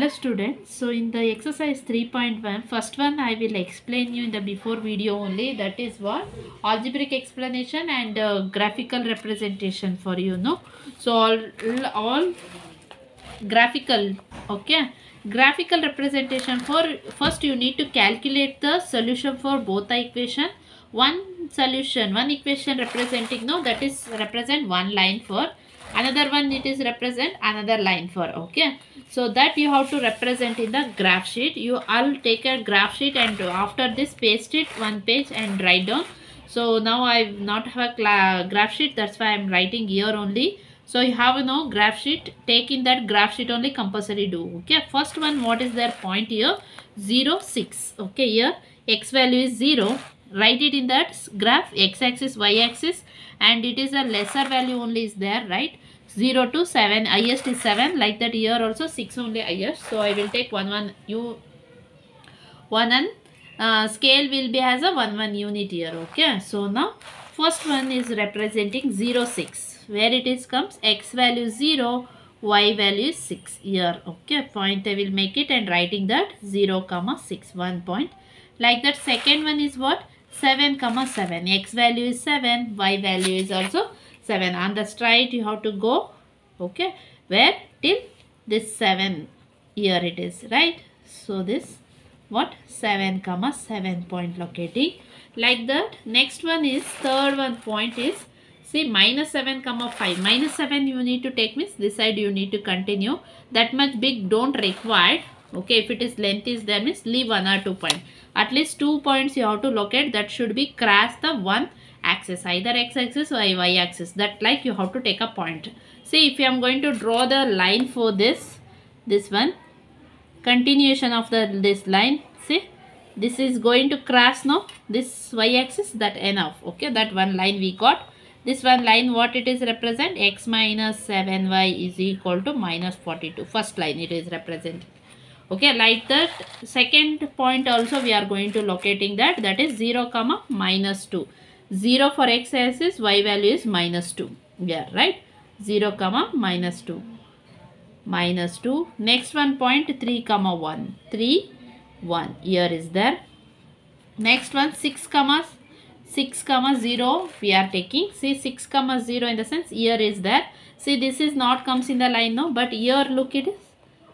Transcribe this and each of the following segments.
Hello students, so in the exercise 3.1, first one I will explain you in the before video only, that is what algebraic explanation and graphical representation for you know. So all graphical, okay, graphical representation for first you need to calculate the solution for both the equation. One solution, one equation representing no, that is represent one line for, another one it is represent another line for, okay. So that you have to represent in the graph sheet. I'll take a graph sheet and after this paste it one page and write down. So now I not have a graph sheet, that's why I'm writing here only. So you have no graph sheet, take in that graph sheet only compulsory do, okay. First one, what is their point here? 0, 6, okay. Here x value is 0, write it in that graph, x-axis, y-axis, and it is a lesser value only is there, right? 0 to 7, highest is 7, like that. Here also 6 only highest. So I will take 1 and scale will be as a 1 unit here, okay. So now first one is representing 0, 6, where it is comes x value 0, y value is 6 here, okay. Point I will make it and writing that 0, 6, 1 point. Like that second one is what? 7, 7, x value is 7, y value is also 7. On the straight you have to go, okay, where till this 7 here it is, right? So this what? 7, 7 point locating, like that. Next one is third one point is, see, minus 7, 5. Minus 7 you need to take, means this side you need to continue. That much big don't required, okay. If it is length is there, means leave 1 or 2 point. At least 2 points you have to locate, that should be cross the one axis, either x-axis or y-axis, that like you have to take a point. See, if I am going to draw the line for this one, continuation of this line, see, this is going to cross now this y-axis, that enough, okay. That one line we got. This one line, what it is represent? X minus 7y is equal to minus 42. First line it is representing, okay. Like that second point also we are going to locating that is 0, minus 2. 0 for x-axis, y value is minus 2, yeah, right. 0, minus 2, minus 2. Next one point 3, 1. 3, 1 here is there. Next one 6, 0 we are taking. See, 6, 0 in the sense here is there. See, this is not comes in the line now, but here look, it is,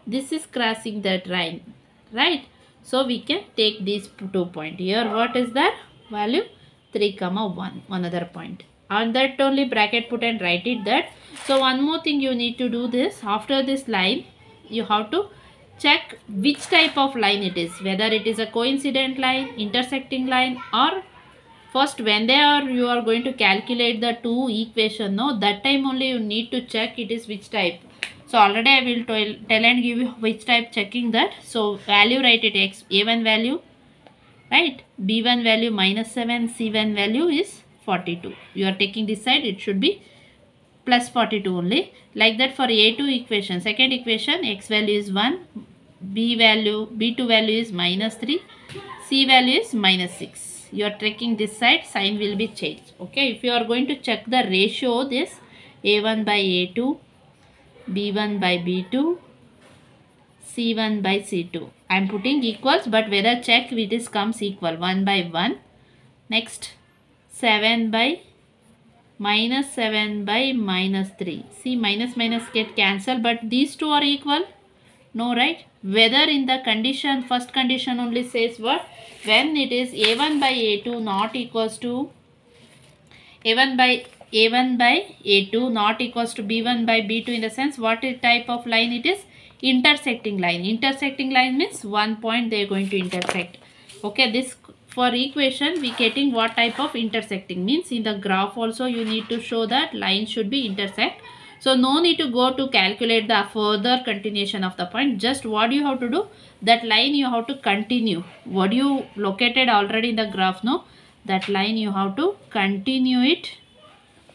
this is crossing that line, right? So we can take these 2 point. Here what is that value? 3, 1, another point. On that only bracket put and write it that. So one more thing you need to do this, after this line you have to check which type of line it is, whether it is a coincident line, intersecting line, or first when you are going to calculate the two equation, no, that time only you need to check it is which type. So already I will tell and give you which type checking that. So value, write it x, a1 value, right, b1 value minus 7, c1 value is 42. You are taking this side, it should be plus 42 only. Like that for a2 equation, second equation, x value is 1, b2 value is minus 3, c value is minus 6. You are taking this side, sign will be changed, okay. If you are going to check the ratio, this a1 by a2, b1 by b2, c1 by c2, I am putting equals, but whether check it is comes equal 1 by 1. Next 7 by minus 7 by minus 3. See, minus get cancelled, but these two are equal, no, right? Whether in the condition, first condition only says what? When it is a1 by a2 not equals to a1 by a2 not equals to b1 by b2, in the sense what type of line it is? Intersecting line. Intersecting line means one point they are going to intersect, okay. This for equation we getting what type of intersecting, means in the graph also you need to show that line should be intersect. So no need to go to calculate the further continuation of the point. Just what you have to do, that line you have to continue. What you located already in the graph, no, that line you have to continue it,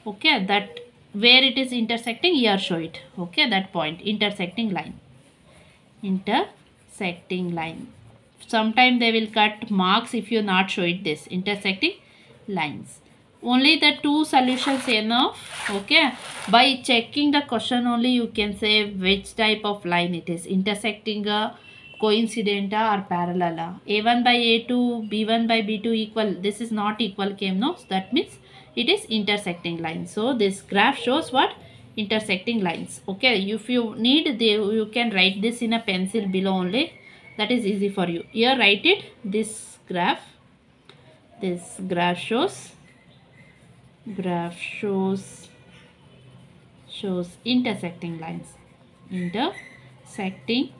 okay. That where it is intersecting, here show it, okay. That point, intersecting line, intersecting line. Sometime they will cut marks if you not show it, this intersecting lines. only the two solutions enough. Okay, by checking the question only you can say which type of line it is, intersecting a coincident or parallel. A1 by A2, B1 by B2 equal, this is not equal came, no, so that means it is intersecting line. So this graph shows what? Intersecting lines. Okay, if you need, you can write this in a pencil below only, that is easy for you. Here write it, this graph shows intersecting lines, intersecting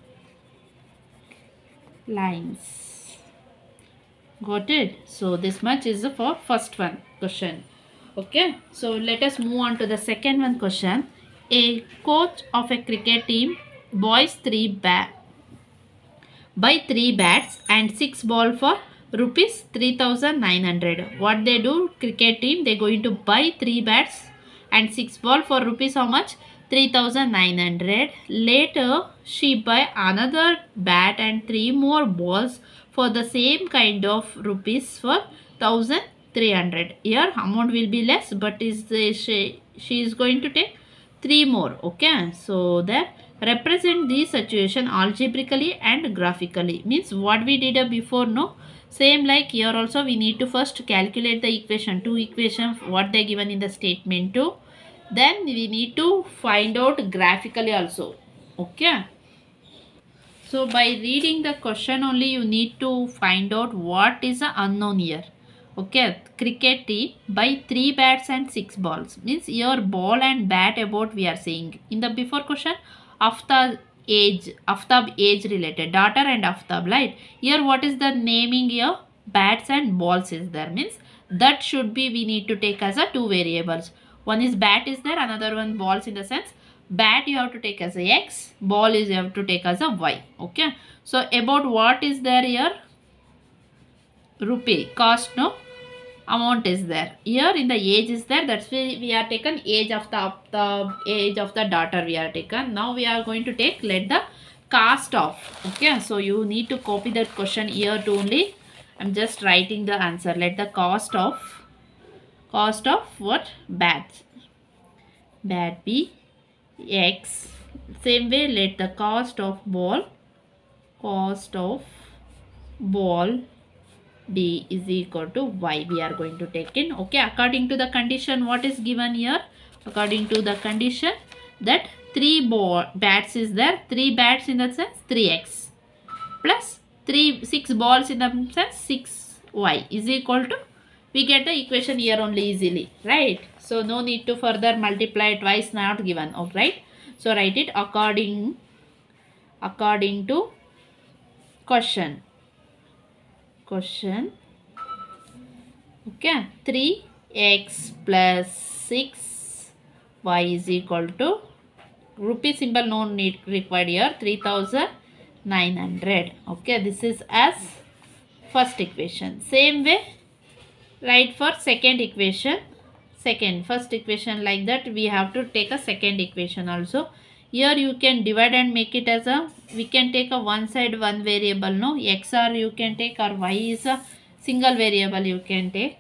lines. Got it? So this much is for first one question. Okay, so let us move on to the second one question. A coach of a cricket team buys buy 3 bats and 6 ball for rupees 3900. What they do, cricket team, they going to buy 3 bats and 6 ball for rupees how much? 3900. Later she buy another bat and 3 more balls for the same kind of rupees for 1300. Here amount will be less, but she is going to take 3 more. Okay, so that represent the situation algebraically and graphically, means what we did before, no, same like here also we need to first calculate the equation, two equations what they given in the statement 2, then we need to find out graphically also. Okay, so by reading the question only you need to find out what is the unknown here. Okay, cricket team by 3 bats and 6 balls, means your ball and bat about we are saying. In the before question, Aftab age related, daughter and Aftab, right? Here what is the naming here? Bats and balls is there, means that should be we need to take as a two variables. One is bat is there, another one balls, in the sense bat you have to take as a x, ball is you have to take as a y. Okay, so about what is there here? Rupee cost, no, amount is there. Here in the age is there, that's why we are taken age of the age of the daughter we are taken. Now we are going to take let the cost of. Okay, so you need to copy that question here to only. I'm just writing the answer. Let the cost of what? Bat be x. Same way let the cost of ball b is equal to y we are going to take in. Okay, according to the condition what is given here, according to the condition that 3 bats is there, 3 bats in that sense 3x plus 6 balls in the sense 6y is equal to, we get the equation here only easily, right? So no need to further multiply twice, not given. Okay, right? So write it according to question. Okay, 3x plus 6y is equal to, rupee symbol no need required here, 3900. Okay, this is as first equation. Same way write for second equation. First equation like that we have to take a second equation also. Here you can divide and make it as a, we can take a one side one variable, no, x or you can take, or y is a single variable you can take.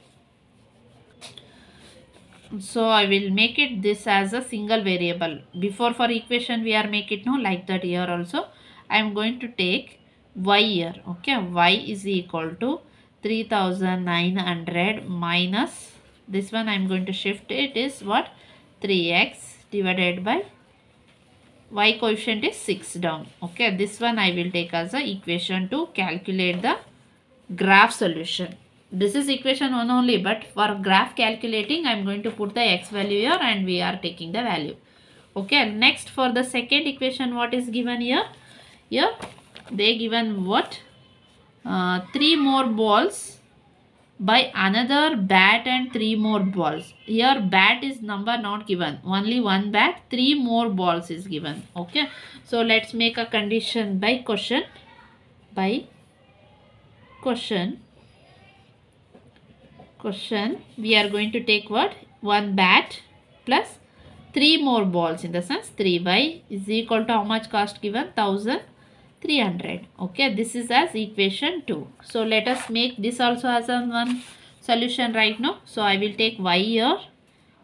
So I will make it this as a single variable. Before for equation we are make it, no, like that. Here also I am going to take y here. Okay, y is equal to 3900 minus this one. I am going to shift it, is what? 3x divided by y coefficient is 6 down. Okay, this one I will take as a equation to calculate the graph solution. This is equation 1 only, but for graph calculating I am going to put the x value here and we are taking the value. Okay, next for the second equation what is given here? Here they given what? 3 more balls by another bat and 3 more balls. Here bat is number not given, only one bat, 3 more balls is given. Okay, so let's make a condition by question. We are going to take what? One bat plus 3 more balls, in the sense 3y is equal to how much cost given? 1300. Okay, this is as equation 2. So let us make this also as a one. solution right now. So I will take y here.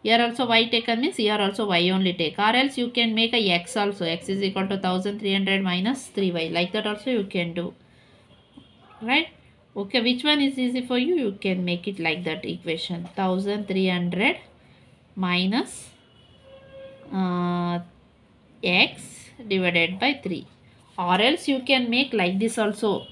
Here also y taken means here also y only take, or else you can make a x also. X is equal to 1300 minus 3y. Like that also you can do. Right? Okay, which one is easy for you? You can make it like that equation. 1300 minus x divided by 3. Or else you can make like this also.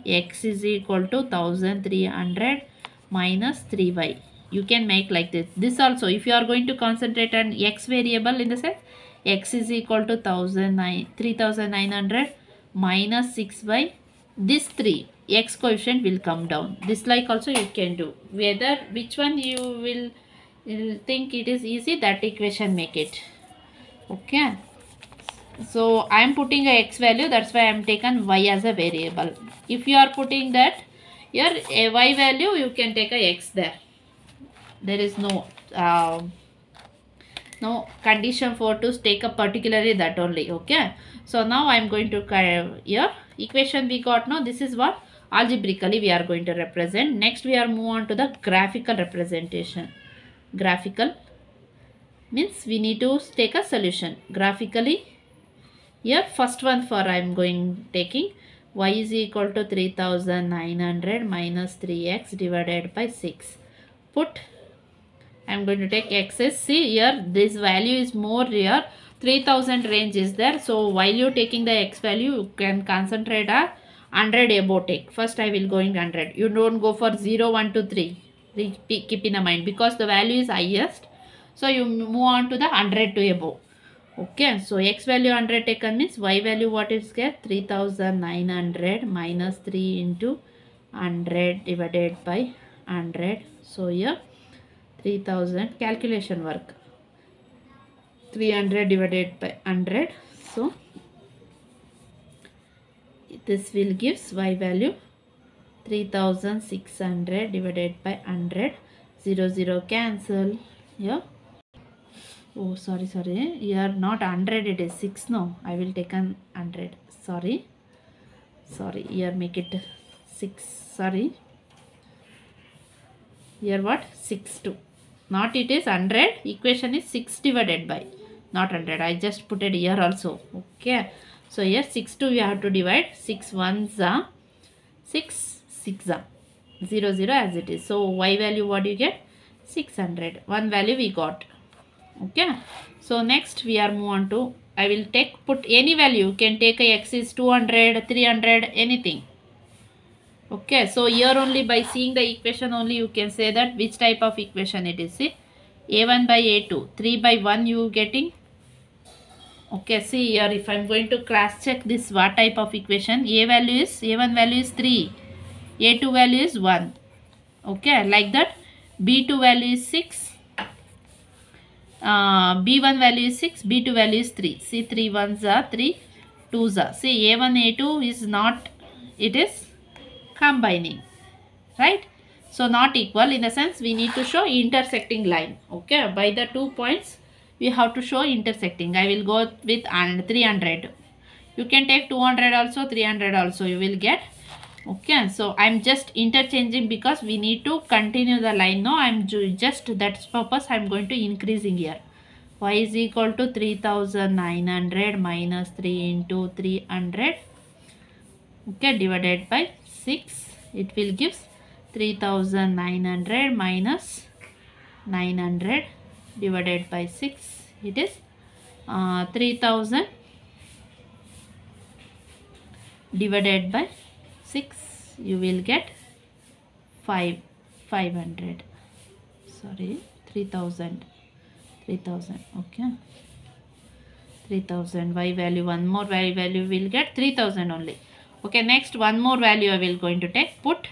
X is equal to 1300 minus 3y. You can make like this. This also, if you are going to concentrate on x variable, in the sense x is equal to 3900 minus 6y. This 3 x coefficient will come down. This like also you can do. Whether which one you will think it is easy, that equation make it. Okay. So I am putting a x value, that's why I am taken y as a variable. If you are putting that here a y value, you can take a x there. There is no condition for to take a particularly that only. Okay. So now I am going to here equation we got now. This is what algebraically we are going to represent. Next we are move on to the graphical representation. Graphical means we need to take a solution graphically. Here first one for I am going taking y is equal to 3900 minus 3x divided by 6. Put, I am going to take x is, see here this value is more here, 3000 range is there. So while you taking the x value, you can concentrate a 100 above take. First I will going 100. You don't go for 0, 1, 2, 3. Keep in the mind because the value is highest. So you move on to the 100 to above. Okay, so x value 100 taken means y value what is here? 3900 minus 3 into 100 divided by 100. So here 3000 calculation work. 300 divided by 100. So this will gives y value 3600 divided by 100. 0, 0 cancel here. Oh, sorry, here not 100, it is 6. No, I will take an 100. Sorry, here make it 6. Sorry, here what? 6 2. Not it is 100. Equation is 6 divided by, not 100. I just put it here also. Okay. So here 6 2 we have to divide. 6 1s are 6 6 are 0 0 as it is. So y value what you get? 600. One value we got. Okay. So next we are move on to, I will put any value. You can take a x is 200, 300, anything. Okay. So here only by seeing the equation only you can say that which type of equation it is. See, a1 by a2, 3 by 1 you getting. Okay. See here, if I am going to cross check this what type of equation, a1 value is 3, a2 value is 1. Okay. Like that, b2 value is 6. B1 value is 6, B2 value is 3. See, 3 1s are 3 2s are. See, A1, A2 is not, it is combining. Right? So, not equal, in the sense we need to show intersecting line. Okay. By the 2 points, we have to show intersecting. I will go with 300. You can take 200 also, 300 also, you will get. Okay, so I'm just interchanging because we need to continue the line. Now I'm just that's purpose I'm going to increasing here. Y is equal to 3900 minus 3 into 300. Okay, divided by 6. It will gives 3900 minus 900 divided by 6. It is 3000 divided by 6, you will get 500. Sorry, 3000. Okay, 3000. Y value, one more y value will get 3000 only. Okay, next one more value I will going to take. Put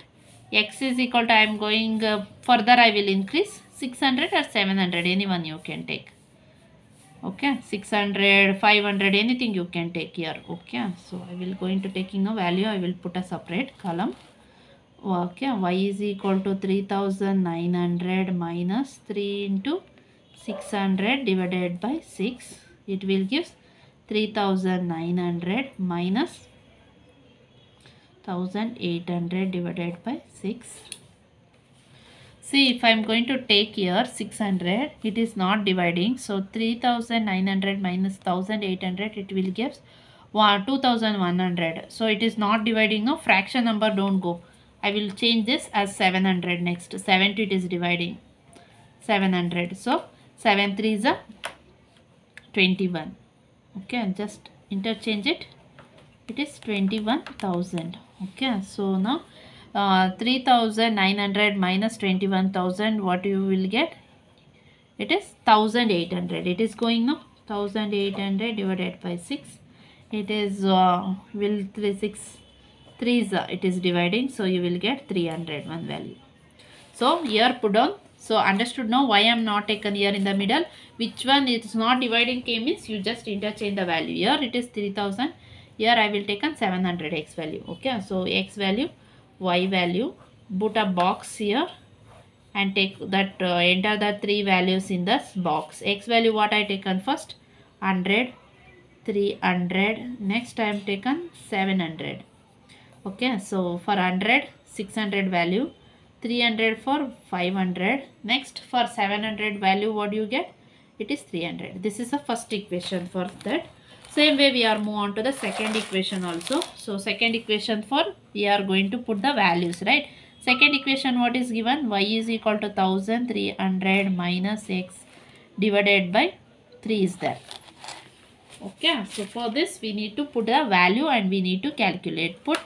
x is equal to, I am going further I will increase 600 or 700, anyone you can take. Okay, 600, 500, anything you can take here. Okay, so I will going to taking a value, I will put a separate column. Okay, y is equal to 3900 minus 3 into 600 divided by 6. It will give 3900 minus 1800 divided by 6. See, if I am going to take here 600, it is not dividing. So 3900 minus 1800, it will give 2100. So it is not dividing. No, fraction number don't go. I will change this as 700 next. 70 it is dividing. 700. So 7 3 is a 21. Okay, just interchange it. It is 21,000. Okay, so now 3900 minus 21,000, what you will get? It is 1800. It is going now. 1800 divided by 6. It is will 3 6 3 is it is dividing, so you will get 300 one value. So here put down. So understood now why I am not taken here in the middle. Which one it is not dividing k means you just interchange the value. Here it is 3000. Here I will take on 700 x value. Okay, so x value, y value, put a box here and take that enter the three values in this box. X value what I taken first? 100, 300. Next I am taken 700. Okay, so for 100, 600 value, 300 for 500. Next for 700 value, what do you get? It is 300. This is the first equation for that. Same way we are move on to the second equation also. So second equation for we are going to put the values, right? Second equation what is given? Y is equal to 1300 minus x divided by 3 is there. Okay, so for this we need to put a value and we need to calculate. Put,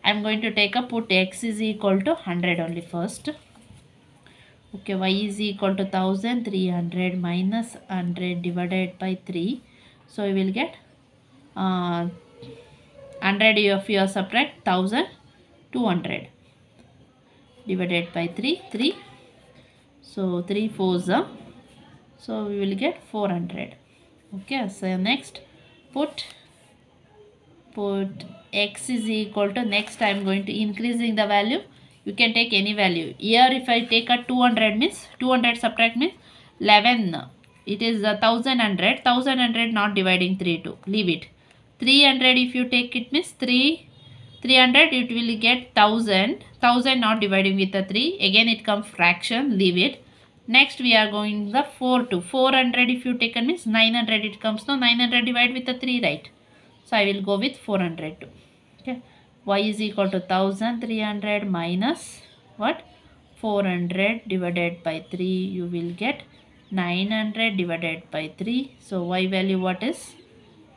I am going to take a put x is equal to 100 only first. Okay, y is equal to 1300 minus 100 divided by 3. So you will get 100 if you subtract 1200 divided by 3. So 3 4s are. So we will get 400. Okay, so next put x is equal to, next I am going to increasing the value. You can take any value. Here if I take a 200 means 200 subtract means 11. It is 1100. 1100 not dividing 3 to leave it. 300 if you take it means 300 it will get 1000. 1000 not dividing with the 3. Again it comes fraction, leave it. Next we are going the 4 to 400 if you taken means 900 it comes. No, 900 divide with the 3, right? So I will go with 400 too. Okay, y is equal to 1300 minus what? 400 divided by 3. You will get 900 divided by 3. So y value what is?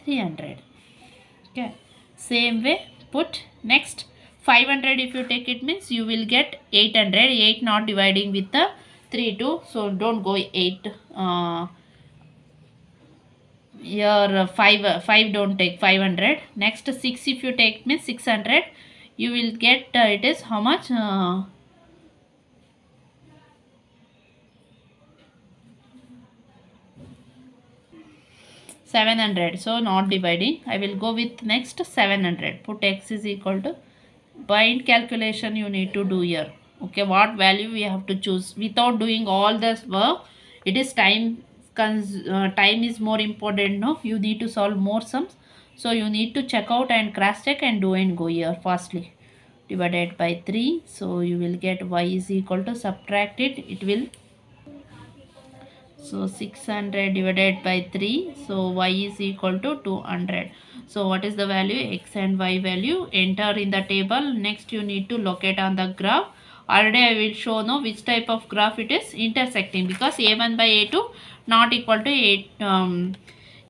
300. Okay, same way put next 500 if you take it means you will get 800. 8 not dividing with the 3 too. So don't go 8. Here 5 don't take 500. Next 6 if you take means 600. You will get it is how much? 700. So not dividing. I will go with next 700. Put x is equal to, bind calculation you need to do here. Okay, what value we have to choose without doing all this work. It is time is more important. No, you need to solve more sums. So you need to check out and cross check and do and go here fastly. Divided by 3. So you will get y is equal to, subtract it. It will, so 600 divided by 3. So y is equal to 200. So what is the value? X and y value. Enter in the table. Next you need to locate on the graph. Already I will show now which type of graph it is. Intersecting, because a1 by a2 not equal to